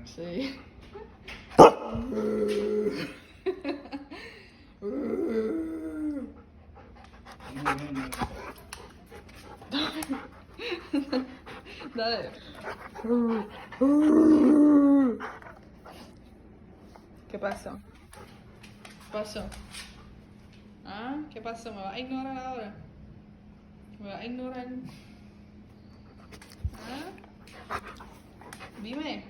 Sí. Dale. ¿Qué pasó? ¿Qué pasó? ¿Ah? ¿Qué pasó? ¿Me vas a ignorar ahora? ¿Me vas a ignorar? ¿Ah? Dime.